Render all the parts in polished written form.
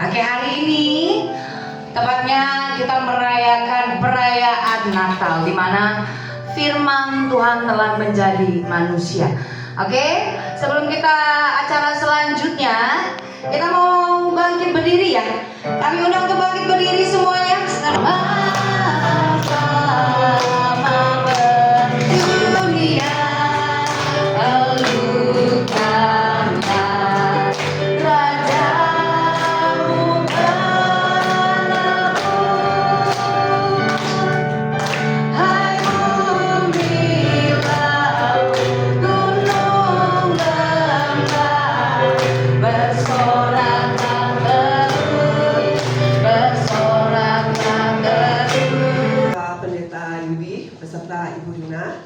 Oke, hari ini tepatnya kita merayakan perayaan Natal, di mana firman Tuhan telah menjadi manusia. Oke, sebelum kita acara selanjutnya, kita mau bangkit berdiri ya. Kami undang untuk bangkit berdiri semuanya.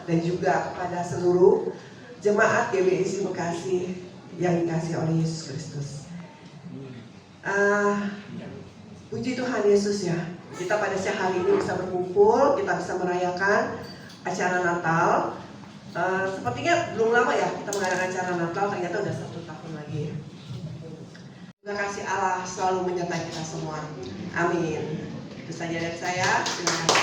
Dan juga kepada seluruh jemaat GBIC Bekasi yang dikasihi oleh Yesus Kristus. Puji Tuhan Yesus ya, kita pada siang hari ini bisa berkumpul, kita bisa merayakan acara Natal. Sepertinya belum lama ya kita mengadakan acara Natal, ternyata udah 1 tahun lagi. Terima kasih Allah selalu menyertai kita semua. Amin. Itu saja dari saya. Terima kasih.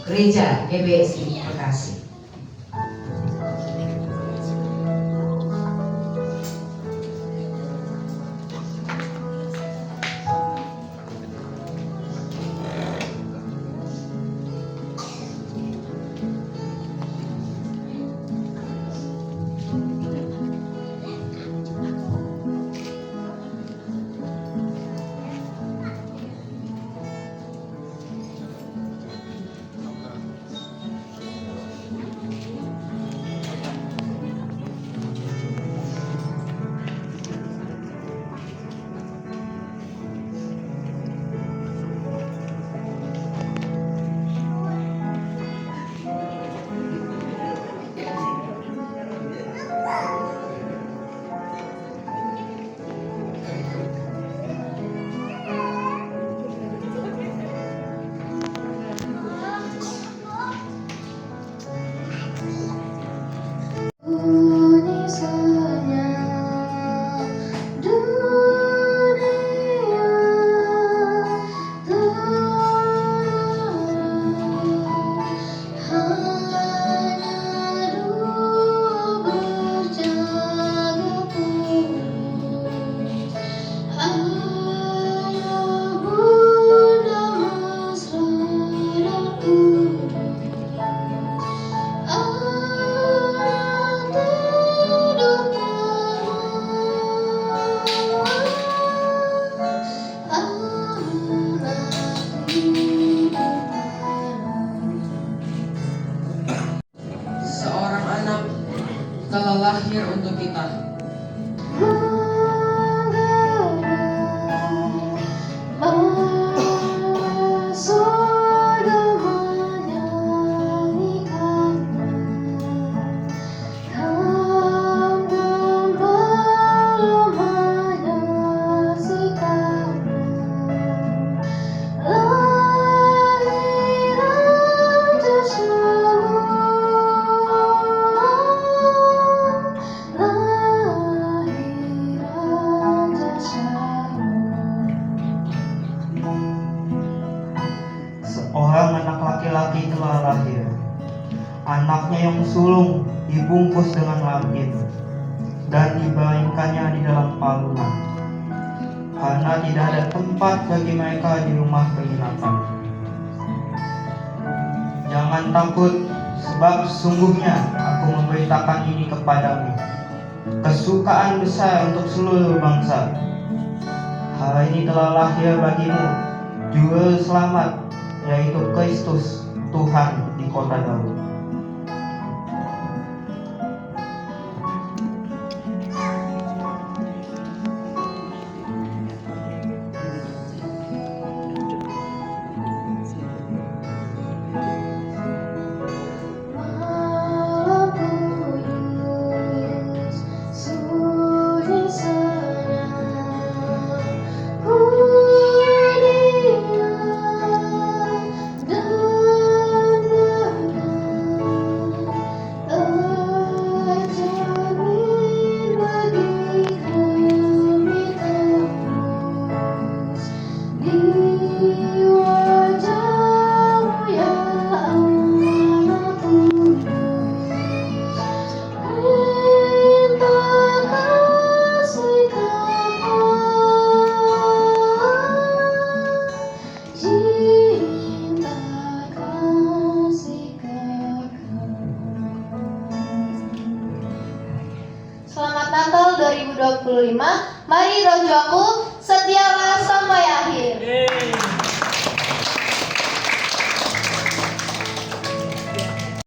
Gereja GBSI Bekasi. menyong sulung dibungkus dengan lampin dan dibaringkannya di dalam palungan, karena tidak ada tempat bagi mereka di rumah penginapan. Jangan takut, sebab sesungguhnya aku memberitakan ini kepadamu, kesukaan besar untuk seluruh bangsa. Hal ini telah lahir bagimu juru selamat, yaitu Kristus Tuhan di kota Daud. Selamat Natal 2025. Mari rojoku, setialah sampai akhir.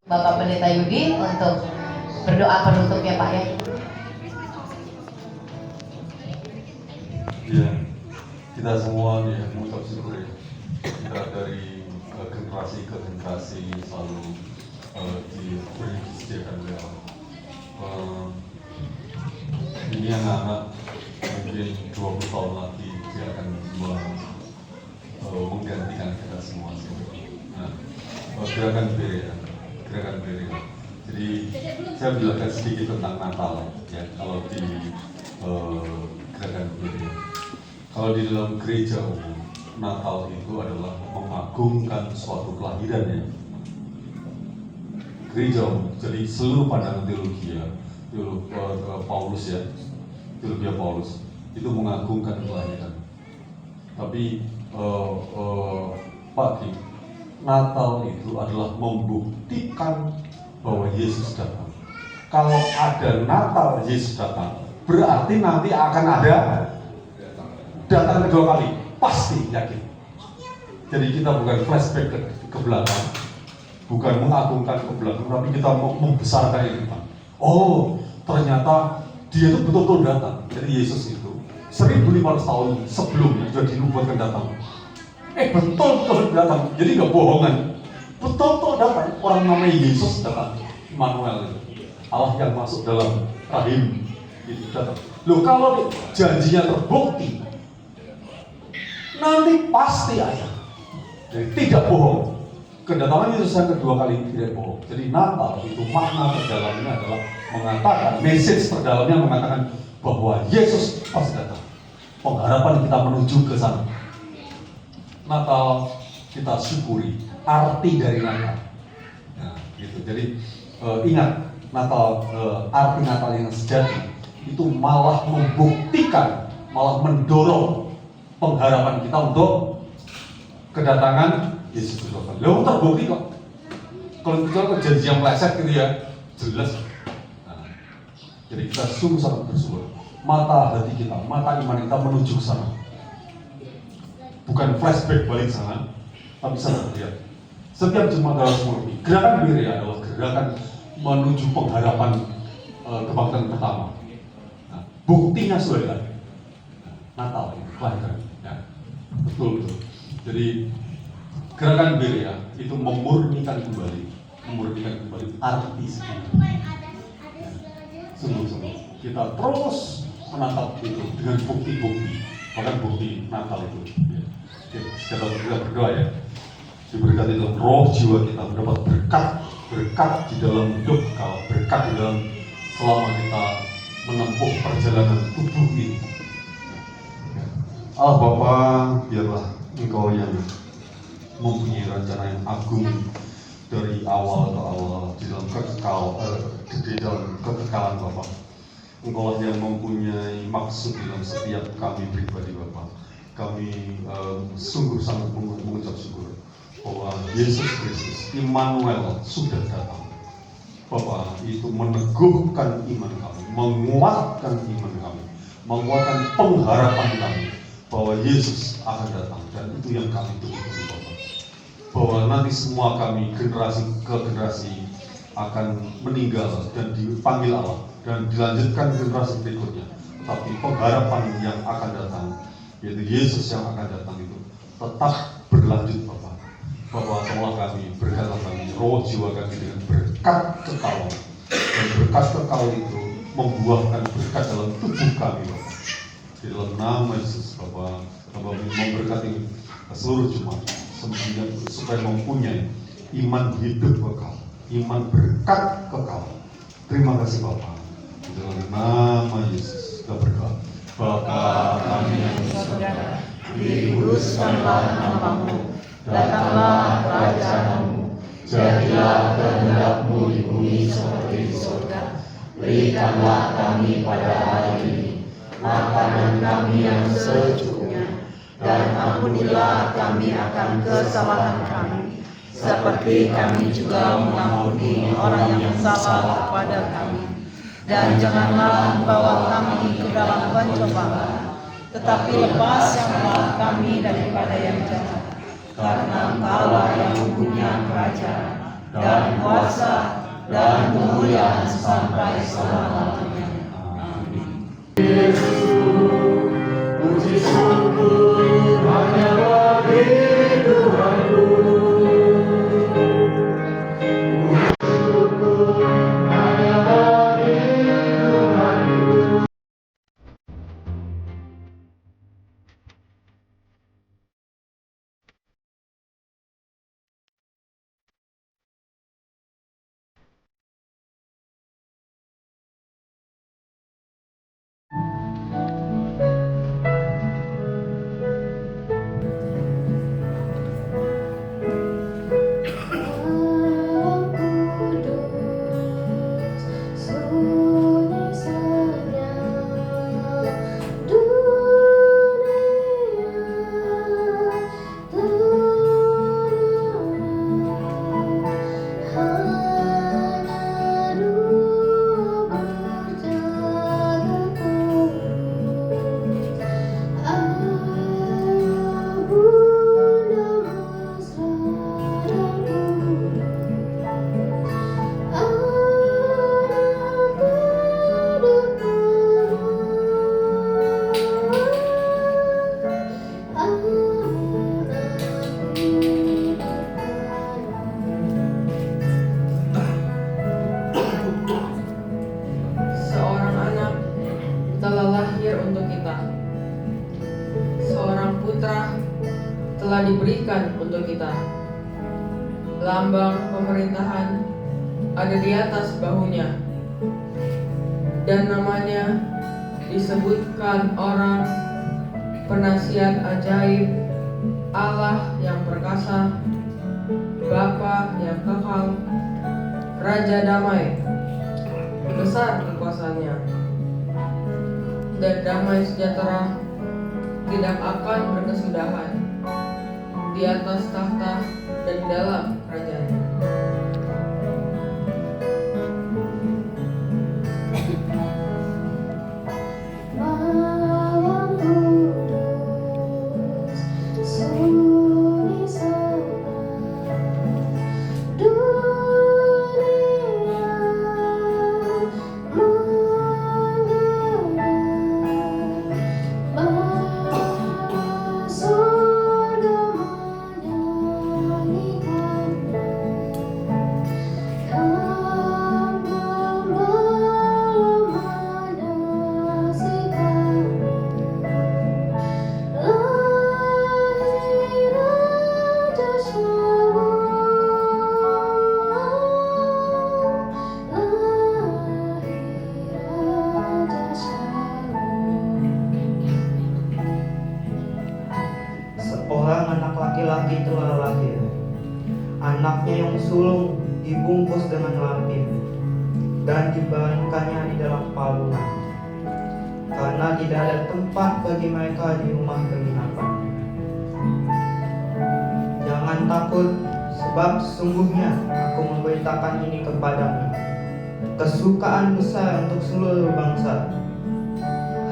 Bapak Pendeta Yudi untuk berdoa penutup ya Pak ya. Ya, kita semua nih mengucap syukur ya. Kita dari generasi ke generasi selalu diberi disediakan oleh Allah. Ini anak-anak mungkin 20 tahun lagi dia akan menggantikan kita semua. Nah, gerakan Berea. Jadi saya belajar sedikit tentang Natal ya. Kalau di gerakan Berea, kalau di dalam gereja umum, Natal itu adalah mengagungkan suatu kelahiran ya. Gereja umum, jadi seluruh pandangan teologi ya, Paulus ya, teologi Paulus itu mengagungkan kelahiran. Tapi Pak Kim, Natal itu adalah membuktikan bahwa Yesus datang. Kalau ada Natal Yesus datang, berarti nanti akan ada datang kedua kali, pasti yakin. Jadi kita bukan flashback ke belakang, bukan mengagungkan ke belakang, tapi kita membesarkan ini. Oh, ternyata dia itu betul-betul datang. Jadi Yesus itu 1500 tahun sebelumnya sudah dinubuatkan datang. Betul-betul datang. Jadi nggak bohongan. Betul-betul datang. Orang namanya Yesus datang. Immanuel itu. Allah yang masuk dalam rahim itu datang. Loh, kalau janjinya terbukti, nanti pasti ada. Jadi tidak bohong. Kedatangan Yesus yang kedua kali tidak bohong. Jadi Natal itu makna terdalamnya adalah mengatakan, message terdalamnya mengatakan bahwa Yesus pasti datang. Pengharapan kita menuju ke sana. Natal kita syukuri arti dari Natal. Nah, gitu. Jadi ingat Natal, arti Natal yang sejati itu malah membuktikan, malah mendorong pengharapan kita untuk kedatangan Yesus Kristus. Lalu terbukti kok. Kalau kita janji yang meleset gitu ya, jelas. Nah, jadi kita sungguh sangat bersyukur. Mata hati kita, mata iman kita menuju ke sana. Bukan flashback balik sana, tapi sana lihat. Setiap Jumat dalam Murni, gerakan Berea adalah gerakan menuju pengharapan kebangkitan pertama. Nah, buktinya sudah ada. Natal itu kelahiran. Ya, betul. Jadi gerakan Berea itu memurnikan kembali arti sebenarnya. Sungguh-sungguh kita terus menatap itu dengan bukti-bukti, bahkan bukti Natal itu. Ya, kita berdoa ya, diberkati dalam roh jiwa kita, mendapat berkat di dalam hidup, berkat di dalam selama kita menempuh perjalanan tubuh ini. Allah Bapa, biarlah Engkau yang mempunyai rencana yang agung dari awal ke awal di dalam kekekalan Bapa. Engkau yang mempunyai maksud dalam setiap kami pribadi Bapa. Kami sungguh sangat mengucap syukur bahwa Yesus Kristus, Immanuel, sudah datang. Bapa, itu meneguhkan iman kami, menguatkan iman kami, menguatkan pengharapan kami bahwa Yesus akan datang, dan itu yang kami tunggu-tunggu Bapa. Bahwa nanti semua kami generasi ke generasi akan meninggal dan dipanggil Allah dan dilanjutkan generasi berikutnya. Tapi pengharapan yang akan datang, yaitu Yesus yang akan datang itu tetap berlanjut Bapak. Bahwa tolong kami, berkatlah kami, roh jiwa kami dengan berkat kekal. Dan berkat kekal itu membuahkan berkat dalam tubuh kami Bapak. Di dalam nama Yesus Bapak, Bapak memberkati seluruh jemaat supaya mempunyai iman hidup kekal, iman berkat kekal. Terima kasih Bapak. Di dalam nama Yesus kita berdoa. Bapa kami yang di surga, dikuduskanlah namamu, datanglah kerajaanmu, jadilah kehendak-Mu di bumi seperti di surga. Berikanlah kami pada hari ini makanan kami yang secukupnya, dan ampunilah kami akan kesalahan kami, seperti kami juga mengampuni orang yang salah kepada kami. Dan janganlah membawa kami ke dalam pencobaan, tetapi lepaskanlah kami daripada yang jahat. Karena Engkaulah yang punya kerajaan dan kuasa dan kemuliaan sampai selama-lamanya. Amin. Puji syukur hanya bagi Tuhanku. telah diberikan untuk kita. Lambang pemerintahan ada di atas bahunya, dan namanya disebutkan orang penasihat ajaib, Allah yang perkasa, Bapa yang kekal, Raja damai, besar kekuasaannya, dan damai sejahtera tidak akan berkesudahan di atas tahta dan di dalam kerajaannya. Seorang anak laki-laki telah lahir, anaknya yang sulung dibungkus dengan lampin dan dibaringkannya di dalam palunan, karena tidak ada tempat bagi mereka di rumah penginapan. Jangan takut, sebab sesungguhnya aku memberitakan ini kepadamu, kesukaan besar untuk seluruh bangsa.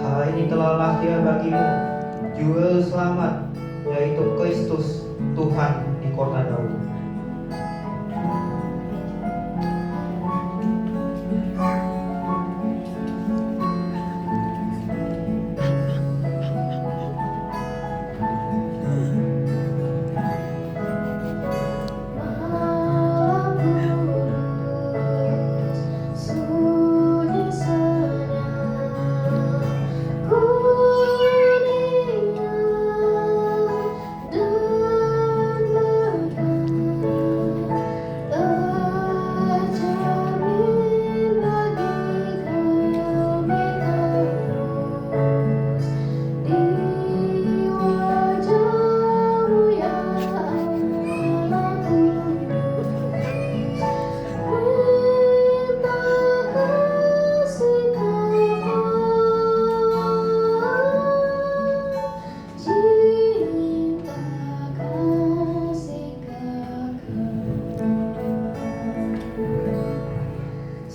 Hal ini telah lahir bagimu juru selamat, yaitu Kristus Tuhan di kota Daud.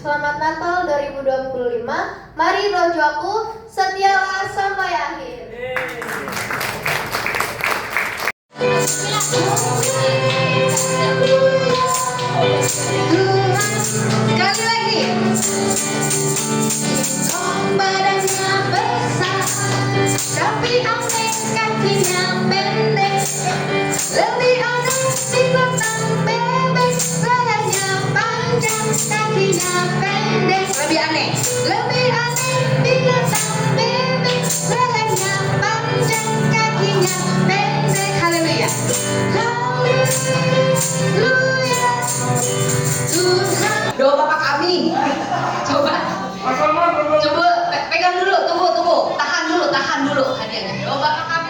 Selamat Natal 2025. Mari rojoku, setialah sampai akhir. Sekali lagi. Badannya besar, tapi aneh kakinya pendek. Lebih aneh binatang bebek, badannya panjang, kakinya pendek. Lebih aneh binatang bebek, badannya panjang, kakinya pendek. Haleluya, haleluya. Tuhan, doa Bapak kami. Coba pegang dulu, tunggu, tahan dulu hadiahnya. Doa Bapak kami.